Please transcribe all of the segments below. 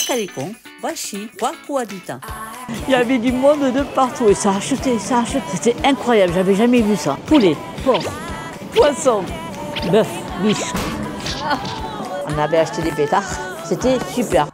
Wakalikon, Washi, Wakuadita. Il y avait du monde de partout et ça achetait, ça achetait. C'était incroyable, j'avais jamais vu ça. Poulet, porc, poisson, bœuf, biche. On avait acheté des pétards, c'était super.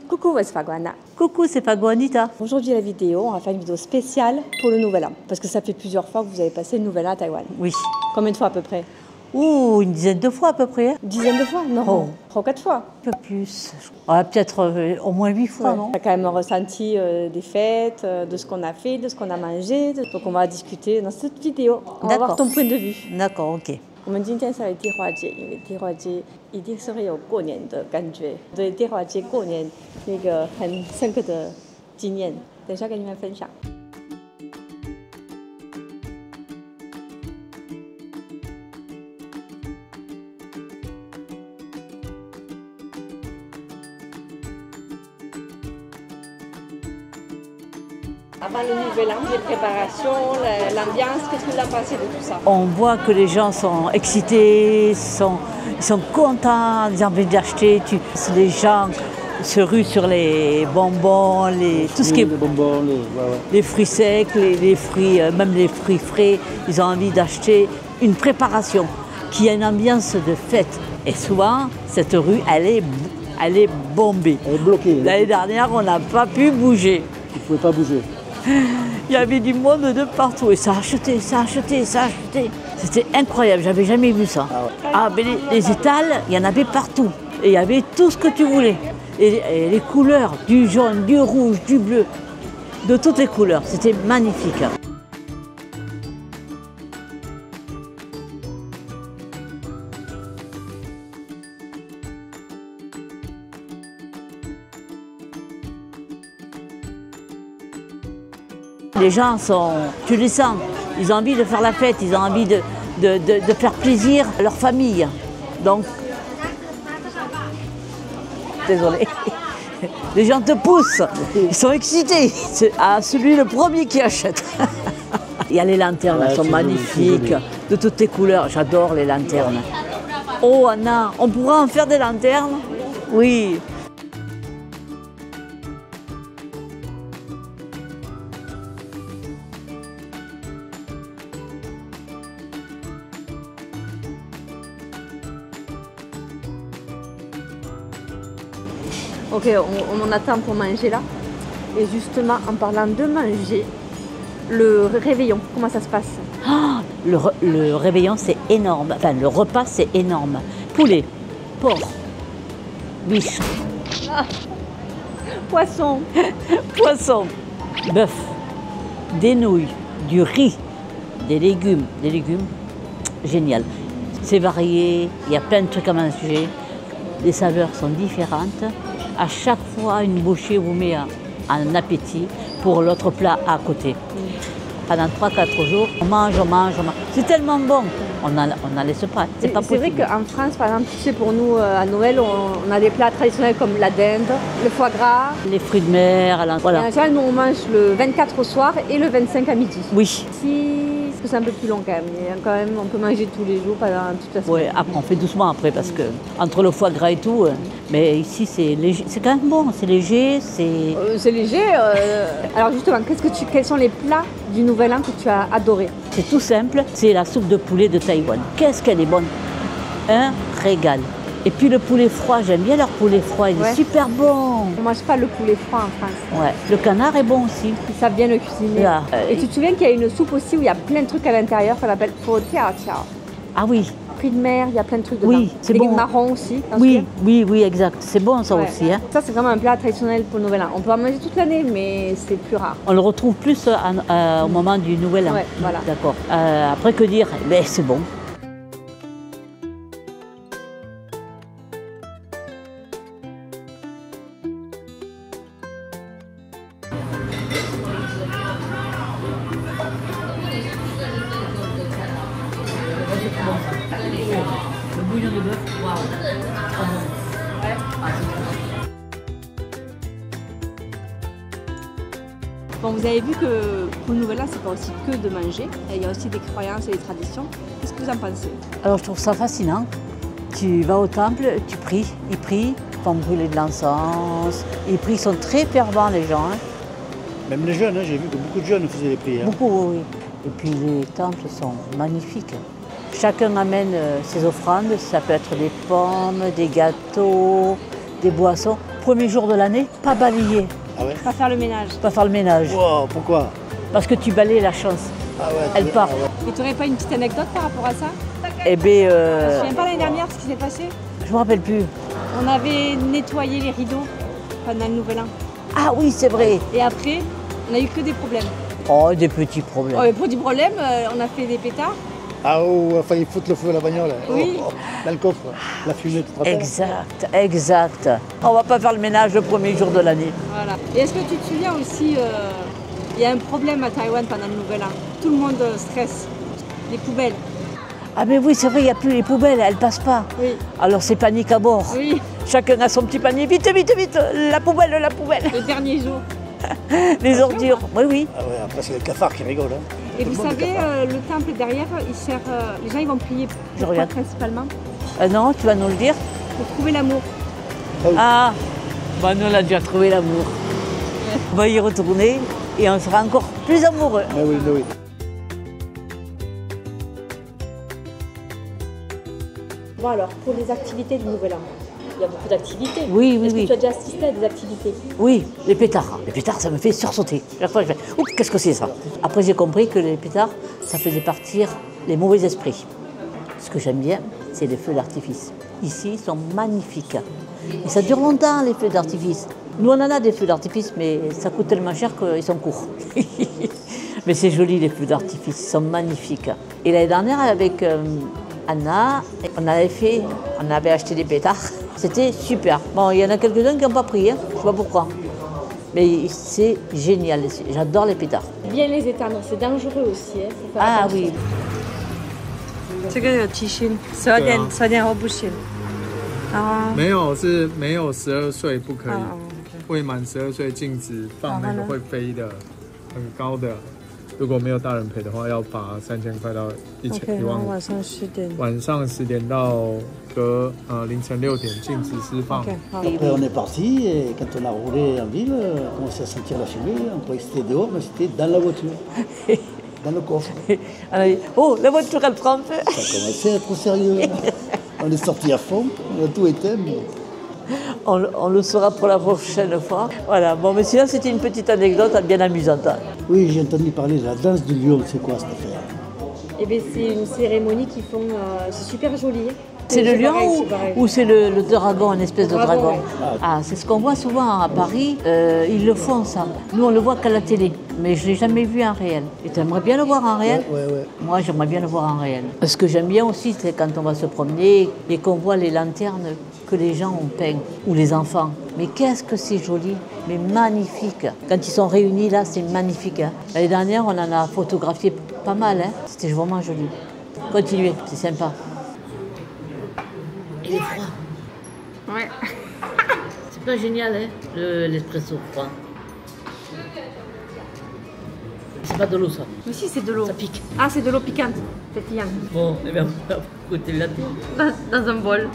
Coucou, c'est Faguana. Coucou, c'est Faguanita. Aujourd'hui, la vidéo, on va faire une vidéo spéciale pour le Nouvel An. Parce que ça fait plusieurs fois que vous avez passé le Nouvel An à Taïwan. Oui. Combien de fois à peu près? Ouh, une dizaine de fois à peu près. Une dizaine de fois? Non. Oh. 3 ou 4 fois? Un peu plus. Peut-être au moins 8 fois, non? On a quand même ressenti des fêtes, de ce qu'on a fait, de ce qu'on a mangé. Donc on va discuter dans cette vidéo. On va voir ton point de vue. D'accord, ok. 我们今天是来地花节，因为地花节一定是会有过年的感觉，对地花节过年那个很深刻的经验，等一下跟你们分享。Avant le Nouvel An, les préparations, l'ambiance, qu'est-ce que vous en pensez de tout ça? On voit que les gens sont excités, ils sont contents, ils ont envie d'acheter. Les gens se ruent sur les bonbons, tout ce qui est bonbons, les fruits secs, les fruits, même les fruits frais. Ils ont envie d'acheter une préparation qui a une ambiance de fête. Et souvent, cette rue, elle est bombée. Elle est bloquée. L'année dernière, on n'a pas pu bouger. Il ne pouvait pas bouger. Il y avait du monde de partout et ça achetait, ça achetait, ça achetait. C'était incroyable, j'avais jamais vu ça. Mais les étals, il y en avait partout. Et il y avait tout ce que tu voulais. Et les couleurs, du jaune, du rouge, du bleu, de toutes les couleurs. C'était magnifique. Les gens sont, tu les sens, ils ont envie de faire la fête, ils ont envie de faire plaisir à leur famille. Donc, désolé, les gens te poussent, ils sont excités. C'est celui le premier qui achète. Il y a les lanternes, elles sont magnifiques, de toutes les couleurs, j'adore les lanternes. Oh Anna, on pourra en faire des lanternes? Oui. Ok, on attend pour manger là. Et justement, en parlant de manger, le réveillon, comment ça se passe? Le réveillon, c'est énorme. Enfin, le repas, c'est énorme. Poulet, porc, biche. Poisson. Poisson, bœuf, des nouilles, du riz, des légumes. Génial. C'est varié, il y a plein de trucs à manger. Les saveurs sont différentes. À chaque fois, une bouchée vous met un appétit pour l'autre plat à côté. Pendant 3-4 jours, on mange. C'est tellement bon, on n'en laisse pas. C'est vrai qu'en France, par exemple, tu sais, pour nous, à Noël, on a des plats traditionnels comme la dinde, le foie gras. Les fruits de mer, voilà. Et en général, nous, on mange le 24 au soir et le 25 à midi. Oui. C'est un peu plus long quand même. Mais quand même, on peut manger tous les jours pendant toute la semaine. Oui, après, on fait doucement après parce que entre le foie gras et tout, mais ici c'est léger, c'est quand même bon, c'est léger, c'est léger. Alors justement, quels sont les plats du Nouvel An que tu as adoré? C'est tout simple, c'est la soupe de poulet de Taïwan. Qu'est-ce qu'elle est bonne! Un régal. Et puis le poulet froid, j'aime bien leur poulet froid, il est super bon. On ne mange pas le poulet froid en France. Ouais, le canard est bon aussi. Ils savent bien le cuisiner. Là, et tu te souviens qu'il y a une soupe aussi où il y a plein de trucs à l'intérieur qu'on appelle pho tia tia. Ah oui. Fruits de mer, il y a plein de trucs dedans. Oui, c'est bon. Légumes marrons aussi. Oui, exact. C'est bon ça aussi. Hein. Ça, c'est vraiment un plat traditionnel pour le Nouvel An. On peut en manger toute l'année, mais c'est plus rare. On le retrouve plus au moment du Nouvel An. Ouais, voilà. D'accord. Après, que dire? Ben, c'est bon. Le bouillon de bœuf, waouh, trop bon. Ouais. Bon, vous avez vu que pour le Nouvel An, c'est pas aussi que de manger. Il y a aussi des croyances et des traditions. Qu'est-ce que vous en pensez? Alors je trouve ça fascinant Tu vas au temple, tu pries, ils prient, font brûler de l'encens, ils prient, ils sont très fervents les gens. Hein. Même les jeunes, hein, j'ai vu que beaucoup de jeunes faisaient les prières. Beaucoup, oui. Et puis les temples sont magnifiques. Chacun amène ses offrandes, ça peut être des pommes, des gâteaux, des boissons. Premier jour de l'année, pas balayer. Ah ouais? Pas faire le ménage. Pas faire le ménage. Wow, pourquoi? Parce que tu balayes la chance. Ah ouais, Elle part. Ah ouais. Et tu n'aurais pas une petite anecdote par rapport à ça? Eh bien, Tu te souviens pas l'année dernière ce qui s'est passé? je me rappelle plus. On avait nettoyé les rideaux pendant le Nouvel An. Ah oui, c'est vrai. Et après, on n'a eu que des problèmes. Oh, des petits problèmes. Oh, et pour du problème, on a fait des pétards. Ah oh, il a failli foutre le feu à la bagnole. Oui. Oh, oh, dans le coffre, la fumée, tu te rappelles? Exact, exact. On va pas faire le ménage le premier jour de l'année. Voilà. Et est-ce que tu te souviens aussi, il y a un problème à Taïwan pendant le Nouvel An. Tout le monde stresse. Les poubelles. Ah mais oui, c'est vrai, il n'y a plus les poubelles, elles passent pas. Oui. Alors c'est panique à bord. Oui. Chacun a son petit panier. Vite, vite, vite, la poubelle, la poubelle. Le dernier jour. Les ordures. Oui, oui. Ah ouais, après c'est le cafard qui rigole. Hein. Et Tout vous le monde est savez, cafard. le temple derrière, il sert. Les gens ils vont prier. Je Pourquoi regarde. principalement? Non, tu vas nous le dire. Pour trouver l'amour. Ah, bah nous on a déjà trouvé l'amour. On va y retourner et on sera encore plus amoureux. Ah oui, oui. Bon alors, pour les activités du Nouvel An, il y a beaucoup d'activités. Oui, oui, Est-ce oui. que tu as déjà assisté à des activités? Oui, les pétards. Les pétards, ça me fait sursauter. Chaque fois, je fais oups, qu'est-ce que c'est ça? Après, j'ai compris que les pétards, ça faisait partir les mauvais esprits. Ce que j'aime bien, c'est les feux d'artifice. Ici, ils sont magnifiques. Et ça dure longtemps, les feux d'artifice. Nous, on en a des feux d'artifice, mais ça coûte tellement cher qu'ils sont courts. Mais c'est joli, les feux d'artifice, ils sont magnifiques. Et l'année dernière, avec Anna, on avait acheté des pétards. C'était super. Bon, il y en a quelques-uns qui n'ont pas pris, hein. Je ne sais pas pourquoi. Mais c'est génial, j'adore les pétards. Bien les éteindre, c'est dangereux aussi. Hein. Faut faire Ah attention. oui, 这个有提醒，12点后不行。啊，没有，是没有12岁不可以，哦未满12岁禁止放那个会飞的、很高的。如果没有大人陪的话，要罚3000块到1万。晚上10点。晚上10点到凌晨6点禁止释放。 Après on est parti et quand on a roulé en ville, on commençait à sentir la fumée. On croyait que c'était dehors, mais c'était dans la voiture, dans le coffre. On a dit, oh, la voiture, elle prend feu. Ça commençait à être sérieux. On est sorti à fond, on a tout éteint. Mais... On le saura pour la prochaine fois. Voilà, bon, mais sinon, c'était une petite anecdote bien amusante. Oui, j'ai entendu parler de la danse du lion, c'est quoi cette affaire? Eh bien, c'est une cérémonie qui font. C'est super joli. C'est le lion pareil, c'est pareil. ou c'est le dragon, une espèce de Dragon, dragon? ouais. Ah, c'est ce qu'on voit souvent à Paris. Ils le font, ça. Nous, on le voit qu'à la télé, mais je ne l'ai jamais vu en réel. Et tu aimerais bien le voir en réel? Ouais. Moi, j'aimerais bien le voir en réel. Ce que j'aime bien aussi, c'est quand on va se promener et qu'on voit les lanternes que les gens ont peintes, ou les enfants. Mais qu'est-ce que c'est joli, mais magnifique. Quand ils sont réunis là, c'est magnifique. Hein. L'année dernière, on en a photographié pas mal. Hein. C'était vraiment joli. Continuez, c'est sympa. Il est froid. Ouais. C'est pas génial, hein, l'espresso froid. C'est pas de l'eau, ça. Mais si, c'est de l'eau. Ça pique. Ah, c'est de l'eau piquante. Pétillante. Bon, eh bien, on va goûter le latte. Dans un bol.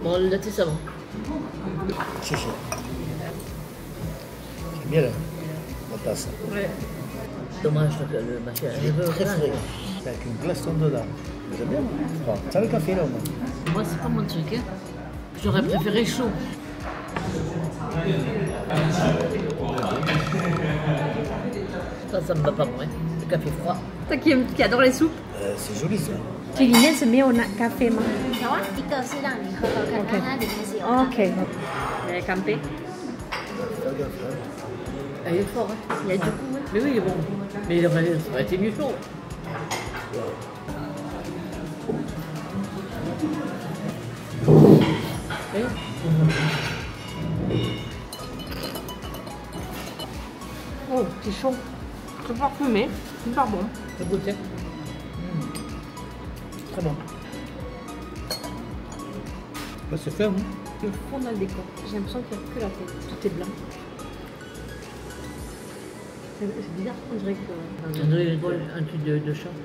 Bon, le latte, ça va. Si. C'est bien la tasse. Ouais. Dommage que le machin arrive Très frais. C'est avec une glaçon dedans. J'aime bien, moi. Ça le café là au moins. Moi, c'est pas mon truc. Hein. J'aurais préféré chaud. Ça me va pas, moi. Hein. Le café froid. Toi qui adore les soupes. C'est joli ça. 这里面是没有咖啡吗有啊，一个是让你喝喝看，看它里面是有咖啡。 ？OK。来，干杯。 Il est fort, hein. Il y a du goût, hein. Mais oui, il est bon. Mais ça aurait été mieux chaud. Oh, c'est chaud. C'est parfumé. Super bon. Ça goûte, hein. Très bon. C'est ferme. Le fond dans le décor. J'ai l'impression qu'il n'y a que la tête. Tout est blanc. C'est bizarre, on dirait que. On dirait un truc de chat.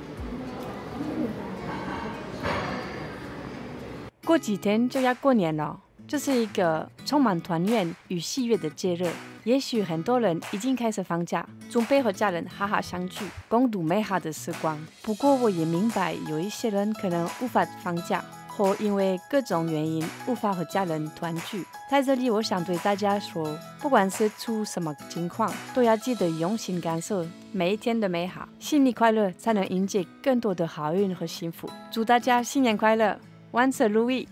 过几天就要过年了，这是一个充满团圆与喜悦的节日。也许很多人已经开始放假，准备和家人好好相聚，共度美好的时光。不过我也明白，有一些人可能无法放假，或因为各种原因无法和家人团聚。在这里，我想对大家说，不管是出什么情况，都要记得用心感受每一天的美好。新年快乐，才能迎接更多的好运和幸福。祝大家新年快乐，万事如意，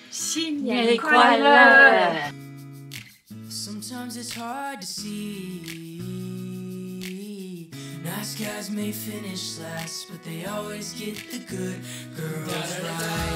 新年快乐！ Sometimes it's hard to see. Nice guys may finish last, but they always get the good girls right.